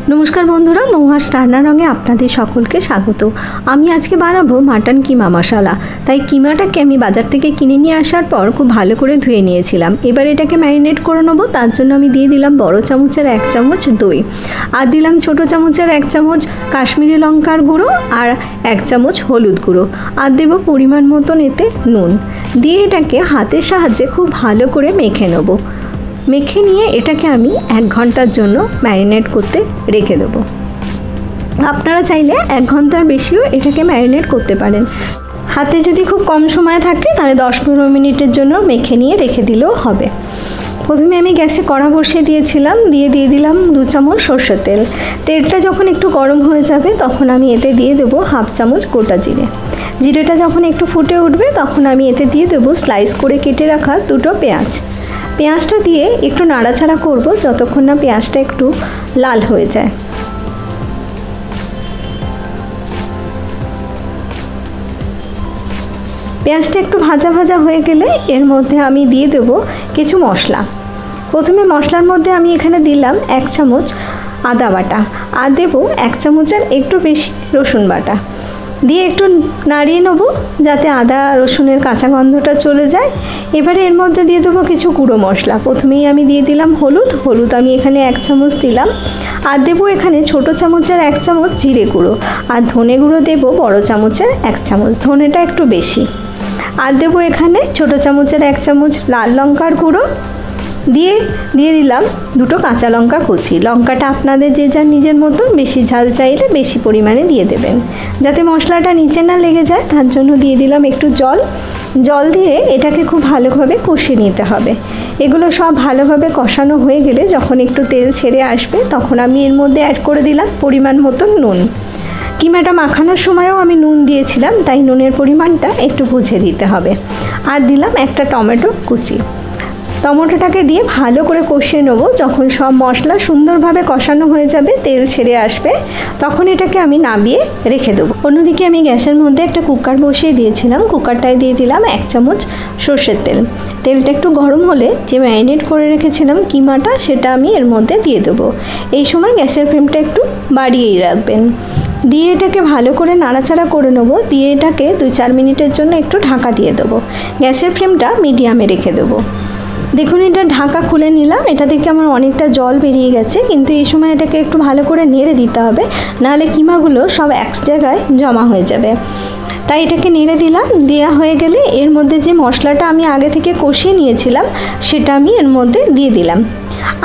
नमस्कार बंधुरा मौहार्स रान्नारंगे आपनादेर सकलके स्वागत। आमी आजके बानाबो माटन किमा मशाला। ताई किमाटाके आमी बाजार थेके किने निये आसार पर खूब भालो करे धुए नियेछिलाम। एबार एटाके मैरिनेट करे नेब। तार जोन्नो आमी दिये दिलाम बड़ो चामचेर 1 चामच दई और दिलाम छोटो चामचेर 1 चामच काश्मीरी लंकार गुड़ो और 1 चामच हलुद गुड़ो और देब परिमाण मतन एते नुन दिए एटाके हाथेर साहाज्ये खूब भालो करे मेखे नेब। मेखे निये एटाके आमी 1 घंटार जोन्नो मैरिनेट करते रेखे देब। आपनारा चाइले 1 घंटार बेशिओ एटाके मैरिनेट करते पारेन। हाथे जदि खूब कम समय थाके ताहले 10-15 मिनिटेर जोन्नो मेखे निये रेखे दिलेও হবে। प्रथमे आमी गैसे कड़ा बसिए दिएछिलाम, दिए दिलाम 2 चामच सर्षेर तेल। तेलटा जखन एकटु गरम हये जाबे तखन आमी एते दिए देब हाफ चामच गोटा जिरे। जिरेटा जखन एकटु फुटे उठबे तखन आमी एते दिए देब स्लाइस करे केटे राखा 2টো पेঁয়াজ। पेঁয়াজটা দিয়ে একটু নাড়াচাড়া করব যতক্ষণ না পেঁয়াজটা একটু লাল হয়ে যায়। পেঁয়াজটা একটু ভাজা ভাজা হয়ে গেলে এর মধ্যে আমি দিয়ে দেব কিছু মশলা। প্রথমে মশলার মধ্যে আমি এখানে দিলাম 1 চামচ আদা বাটা আর দেব 1 চামচের একটু বেশি রসুন বাটা দিয়ে একটু নাড়িয়ে নেব যাতে আদা রসুনের কাঁচা গন্ধটা চলে যায়। এবারে এর মধ্যে দিয়ে দেবো কিছু গুঁড়ো মশলা। প্রথমেই আমি দিয়ে দিলাম হলুদ আমি এখানে 1 চামচ দিলাম আর দেবো এখানে ছোটো চামচের 1 চামচ জিরে গুঁড়ো আর ধনে গুঁড়ো দেবো বড় চামচের 1 চামচ, ধনেটা একটু বেশি। আর দেবো এখানে ছোটো চামচের 1 চামচ লাল লঙ্কার গুঁড়ো দিয়ে দিলাম 2টো কাঁচা লঙ্কা কুচি। লঙ্কাটা আপনাদের যে যার নিজের মতন বেশি ঝাল চাইলে বেশি পরিমাণে দিয়ে দেবেন যাতে মশলাটা নিচে না লেগে যায়। তার জন্য দিয়ে দিলাম একটু জল দিয়ে এটাকে খুব ভালোভাবে কষিয়ে নিতে হবে। এগুলো সব ভালোভাবে কষানো হয়ে গেলে যখন একটু তেল ছেড়ে আসবে তখন আমি এর মধ্যে অ্যাড করে দিলাম পরিমাণ মতন নুন। কিমাটা মাখানোর সময়ও আমি নুন দিয়েছিলাম, তাই নুনের পরিমাণটা একটু বুঝে দিতে হবে। আর দিলাম একটা টমেটো কুচি। টমেটোটাকে দিয়ে ভালো করে কষিয়ে নেব। যখন সব মশলা সুন্দরভাবে কষানো হয়ে যাবে তেল ছেড়ে আসবে তখন এটাকে আমি নামিয়ে রেখে দেবো। অন্যদিকে আমি গ্যাসের মধ্যে একটা কুকার বসিয়ে দিয়েছিলাম। কুকারটায় দিয়ে দিলাম 1 চামচ সর্ষের তেল। তেলটা একটু গরম হলে যে ম্যারিনেট করে রেখেছিলাম কিমাটা সেটা আমি এর মধ্যে দিয়ে দেবো। এই সময় গ্যাসের ফ্লেমটা একটু বাড়িয়েই রাখবেন। দিয়ে এটাকে ভালো করে নাড়াচাড়া করে নেব। দিয়ে এটাকে 2-4 মিনিটের জন্য একটু ঢাকা দিয়ে দেবো। গ্যাসের ফ্লেমটা মিডিয়ামে রেখে দেবো। দেখুন এটা ঢাকা খুলে নিলাম। এটা থেকে আমার অনেকটা জল বেরিয়ে গেছে, কিন্তু এই সময় এটাকে একটু ভালো করে নেড়ে দিতে হবে, নাহলে কিমাগুলো সব এক জায়গায় জমা হয়ে যাবে। তাই এটাকে নেড়ে দিলাম। দেওয়া হয়ে গেলে এর মধ্যে যে মশলাটা আমি আগে থেকে কষিয়ে নিয়েছিলাম সেটা আমি এর মধ্যে দিয়ে দিলাম।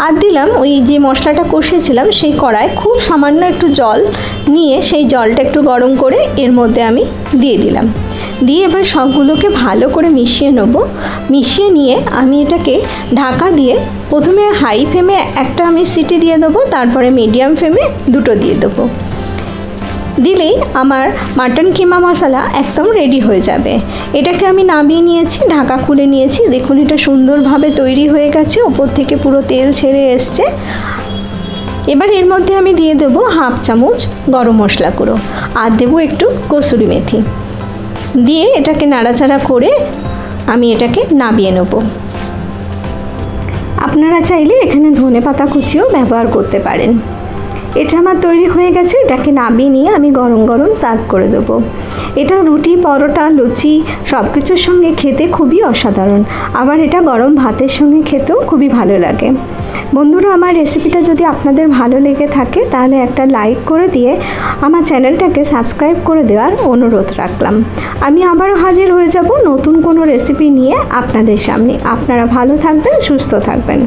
আর দিলাম ওই যে মশলাটা কষিয়েছিলাম সেই কড়ায় খুব সামান্য একটু জল নিয়ে সেই জলটা একটু গরম করে এর মধ্যে আমি দিয়ে দিলাম। দিয়ে এবার সবগুলোকে ভালো করে মিশিয়ে নেব। মিশিয়ে নিয়ে আমি এটাকে ঢাকা দিয়ে প্রথমে হাই ফ্লেমে একটা আমি সিটি দিয়ে দেবো, তারপরে মিডিয়াম ফ্লেমে 2টো দিয়ে দেবো। দিলেই আমার মাটন কিমা মশলা একদম রেডি হয়ে যাবে। এটাকে আমি নামিয়ে নিয়েছি, ঢাকা খুলে নিয়েছি। দেখুন এটা সুন্দরভাবে তৈরি হয়ে গেছে, ওপর থেকে পুরো তেল ছেড়ে এসছে। এবার এর মধ্যে আমি দিয়ে দেবো হাফ চামচ গরম মশলা গুঁড়ো আর দেবো একটু কসুরি মেথি। দিয়ে এটাকে নাড়াচাড়া করে আমি এটাকে নামিয়ে নেব। আপনারা চাইলে এখানে ধনে পাতা কুচিও ব্যবহার করতে পারেন। এটা আমার তৈরি হয়ে গেছে। এটাকে নামিয়ে নিয়ে আমি গরম গরম সার্ভ করে দেবো। এটা রুটি পরোটা লুচি সব কিছুর সঙ্গে খেতে খুবই অসাধারণ। আবার এটা গরম ভাতের সঙ্গে খেতেও খুবই ভালো লাগে। বন্ধুরা আমার রেসিপিটা যদি আপনাদের ভালো লেগে থাকে তাহলে একটা লাইক করে দিয়ে আমার চ্যানেলটাকে সাবস্ক্রাইব করে দেওয়ার অনুরোধ রাখলাম। আমি আবারও হাজির হয়ে যাব নতুন কোনো রেসিপি নিয়ে আপনাদের সামনে। আপনারা ভালো থাকবেন, সুস্থ থাকবেন।